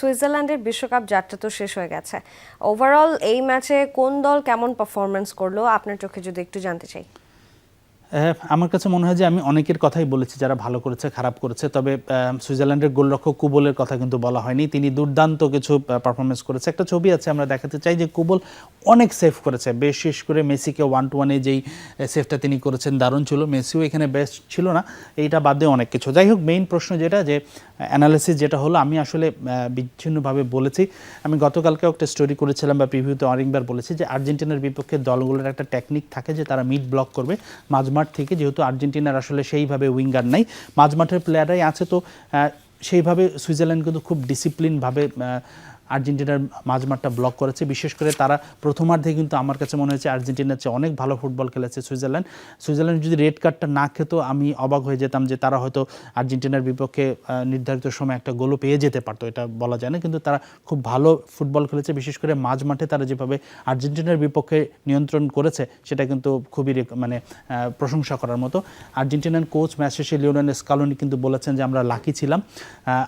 সুইজারল্যান্ডের বিশ্বকাপ যাত্রা তো শেষ হয়ে গেছে। ওভারঅল এই ম্যাচে কোন দল কেমন পারফরমেন্স করলো আপনার চোখে যদি একটু জানতে চাই। আমার কাছে মনে হয় যে আমি অনেকের কথাই বলেছি যারা ভালো করেছে খারাপ করেছে, তবে সুইজারল্যান্ডের গোলরক্ষক কুবলের কথা কিন্তু বলা হয়নি। তিনি দুর্দান্ত কিছু পারফরমেন্স করেছে। একটা ছবি আছে, আমরা দেখাতে চাই যে কুবল অনেক সেভ করেছে, বিশেষ করে মেসিকে 1-1-এ যেই সেভটা তিনি করেছেন দারুণ ছিল। মেসিও এখানে বেস্ট ছিল না, এইটা বাদ দিয়ে অনেক কিছু। যাই হোক, মেইন প্রশ্ন যেটা যে অ্যানালিসিস যেটা হলো, আমি আসলে বিচ্ছিন্নভাবে বলেছি। আমি গতকালকেও একটা স্টোরি করেছিলাম বা প্রিভিউতে অনেকবার বলেছি যে আর্জেন্টিনার বিপক্ষে দলগুলোর একটা টেকনিক থাকে যে তারা মিড ব্লক করবে মাঝমাঠ থেকে, যেহেতু আর্জেন্টিনার আসলে সেইভাবে উইঙ্গার নাই, মাঝমাঠের প্লেয়াররাই আছে। তো সেইভাবে সুইজারল্যান্ড কিন্তু খুব ডিসিপ্লিনভাবে আর্জেন্টিনার মাঝমাঠটা ব্লক করেছে। বিশেষ করে তারা প্রথমার্ধে কিন্তু আমার কাছে মনে হয়েছে আর্জেন্টিনার চেয়ে অনেক ভালো ফুটবল খেলেছে সুইজারল্যান্ড যদি রেড কার্ডটা না খেতো আমি অবাক হয়ে যেতাম যে তারা হয়তো আর্জেন্টিনার বিপক্ষে নির্ধারিত সময় একটা গোলও পেয়ে যেতে পারতো, এটা বলা যায় না। কিন্তু তারা খুব ভালো ফুটবল খেলেছে, বিশেষ করে মাঝমাঠে তারা যেভাবে আর্জেন্টিনার বিপক্ষে নিয়ন্ত্রণ করেছে সেটা কিন্তু খুবই প্রশংসা করার মতো। আর্জেন্টিনার কোচ ম্যাচ শেষে লিওনেল স্কালোনি কিন্তু বলেছেন যে আমরা লাকি ছিলাম,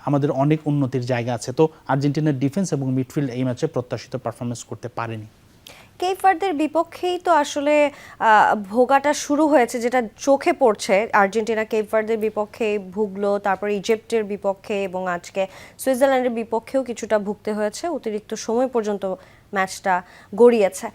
আমাদের অনেক উন্নতির জায়গা আছে। তো আর্জেন্টিনার ডিফেন্স এবং মিডফিল্ড এই ম্যাচে প্রত্যাশিত পারফরমেন্স করতে পারেনি। কেপ ভার্দের বিপক্ষেই তো আসলে ভোগাটা শুরু হয়েছে, যেটা চোখে পড়ছে। আর্জেন্টিনা কেপ ভার্দের বিপক্ষে ভুগলো, তারপর ইজিপ্টের বিপক্ষে এবং আজকে সুইজারল্যান্ডের বিপক্ষেও কিছুটা ভুগতে হয়েছে, অতিরিক্ত সময় পর্যন্ত ম্যাচটা গড়িয়েছে।